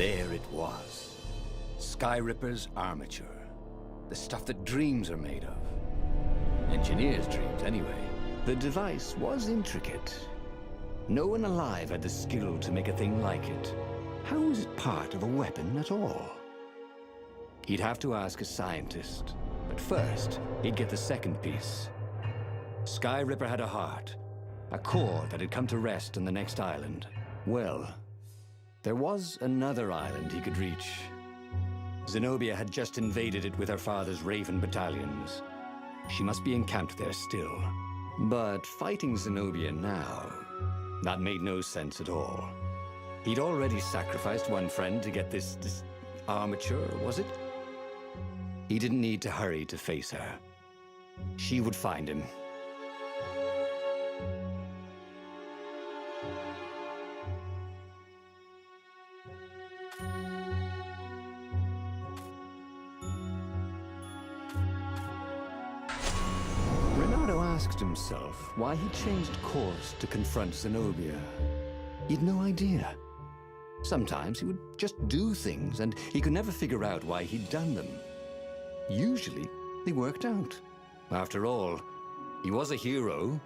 There it was. Skyripper's armature. The stuff that dreams are made of. Engineers' dreams, anyway. The device was intricate. No one alive had the skill to make a thing like it. How was it part of a weapon at all? He'd have to ask a scientist. But first, he'd get the second piece. Skyripper had a heart. A core that had come to rest on the next island. Well, there was another island he could reach. Zenobia had just invaded it with her father's Raven battalions. She must be encamped there still. But fighting Zenobia now, that made no sense at all. He'd already sacrificed one friend to get this armature, was it? He didn't need to hurry to face her. She would find him. Asked himself why he changed course to confront Zenobia. He'd no idea. Sometimes he would just do things, and he could never figure out why he'd done them. Usually, they worked out. After all, he was a hero.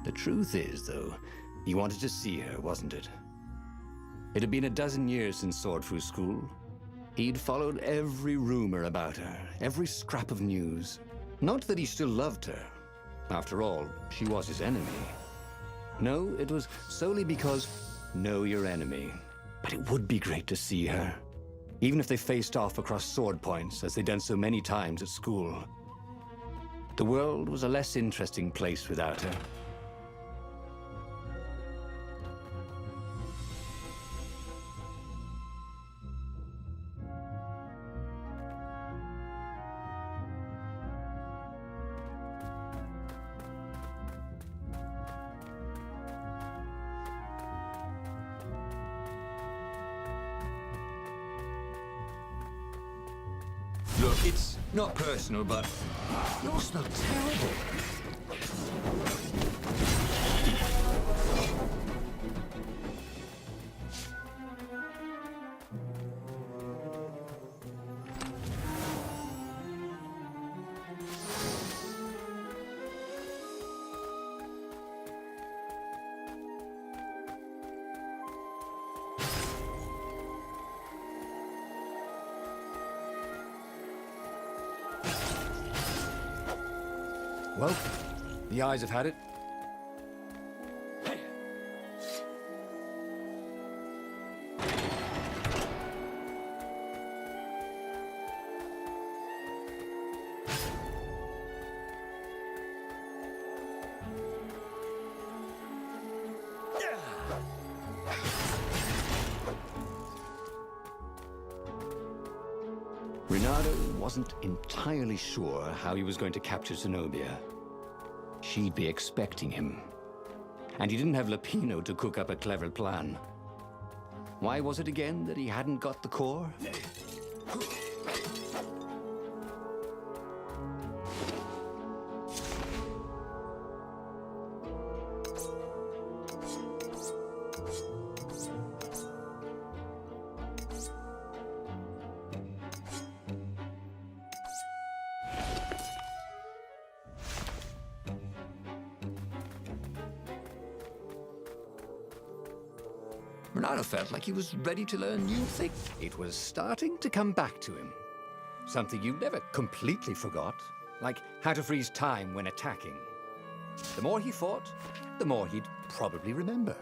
The truth is, though, he wanted to see her, wasn't it? It had been a dozen years since Swordfu School. He'd followed every rumor about her, every scrap of news. Not that he still loved her. After all, she was his enemy. No, it was solely because, know your enemy. But it would be great to see her. Even if they faced off across sword points, as they'd done so many times at school. The world was a less interesting place without her. Look, it's not personal, but you smell terrible. Well, the eyes have had it. Renato wasn't entirely sure how he was going to capture Zenobia. She'd be expecting him. And he didn't have Lapino to cook up a clever plan. Why was it again that he hadn't got the core? Renato felt like he was ready to learn new things. It was starting to come back to him. Something you never completely forgot, like how to freeze time when attacking. The more he fought, the more he'd probably remember.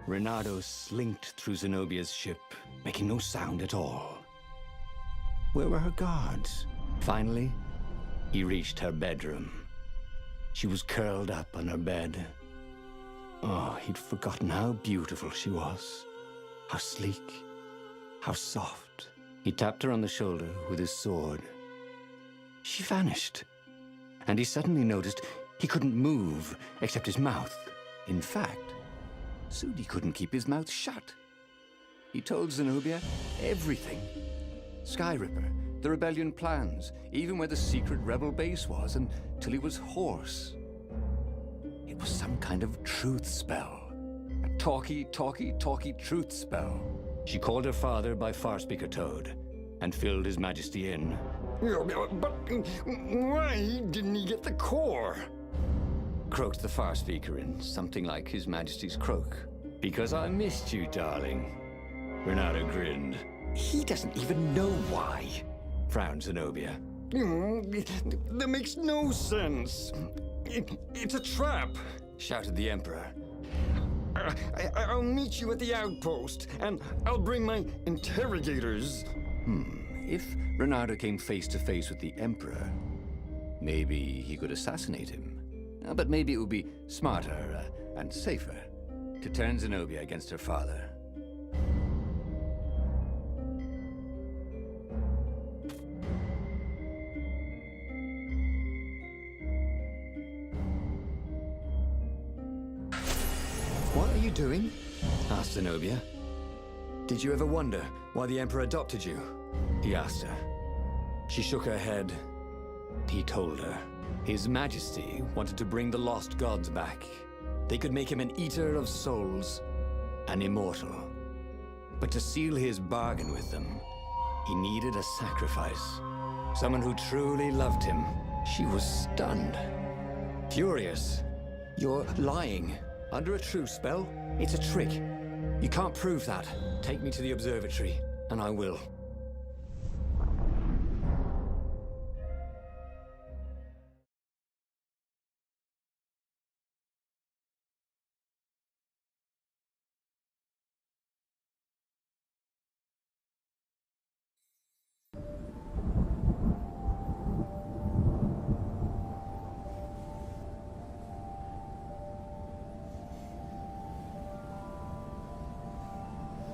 Reynardo slinked through Zenobia's ship, making no sound at all. Where were her guards? Finally, he reached her bedroom. She was curled up on her bed. Oh, he'd forgotten how beautiful she was. How sleek, how soft. He tapped her on the shoulder with his sword. She vanished. And he suddenly noticed he couldn't move except his mouth. In fact, Sudi couldn't keep his mouth shut. He told Zenobia everything. Sky Ripper, the rebellion plans, even where the secret rebel base was, until he was hoarse. It was some kind of truth spell. A talky truth spell. She called her father by Farspeaker Toad and filled His Majesty in. But why didn't he get the core? Croaked the Farspeaker in something like His Majesty's croak. Because I missed you, darling. Reynardo grinned. He doesn't even know why, frowned Zenobia. That makes no sense. It's a trap, shouted the Emperor. I'll meet you at the outpost, and I'll bring my interrogators. If Reynardo came face to face with the Emperor, maybe he could assassinate him. But maybe it would be smarter and safer to turn Zenobia against her father. What are you doing? Asked Zenobia. Did you ever wonder why the Emperor adopted you? He asked her. She shook her head. He told her. His Majesty wanted to bring the lost gods back. They could make him an eater of souls, an immortal. But to seal his bargain with them, he needed a sacrifice. Someone who truly loved him. She was stunned. Furious. You're lying. Under a truth spell? It's a trick. You can't prove that. Take me to the observatory, and I will.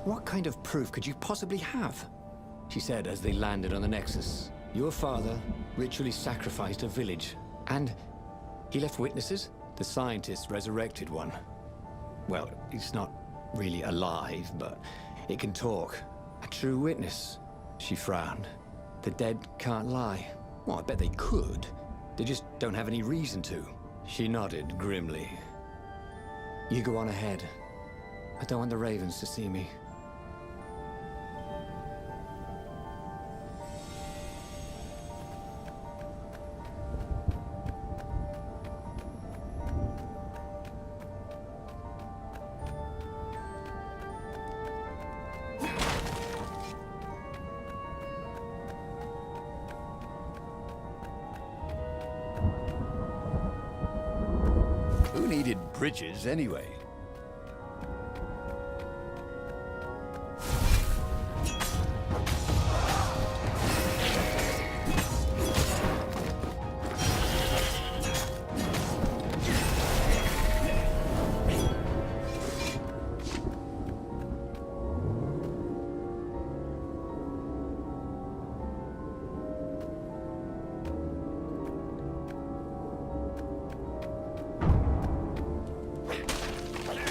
What kind of proof could you possibly have? She said as they landed on the Nexus. Your father ritually sacrificed a village, and he left witnesses? The scientists resurrected one. Well, it's not really alive, but it can talk. A true witness. She frowned. The dead can't lie. Well, I bet they could. They just don't have any reason to. She nodded grimly. You go on ahead. I don't want the Ravens to see me. Who needed bridges anyway?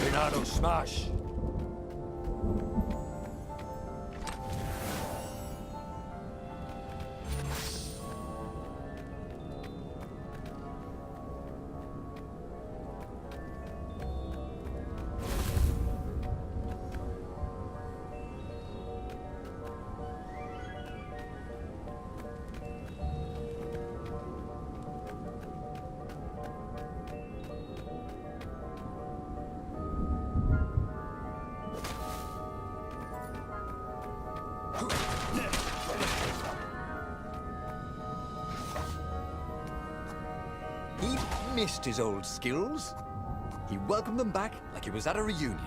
Reynardo, smash! He missed his old skills. He welcomed them back like he was at a reunion.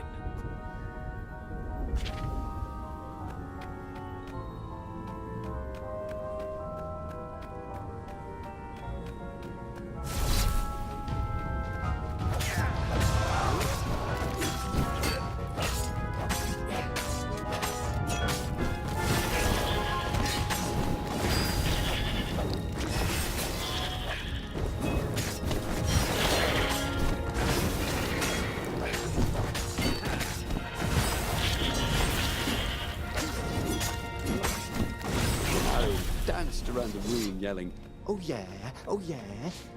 the room yelling, oh yeah,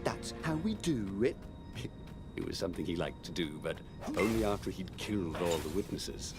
that's how we do it. It was something he liked to do, but only after he'd killed all the witnesses.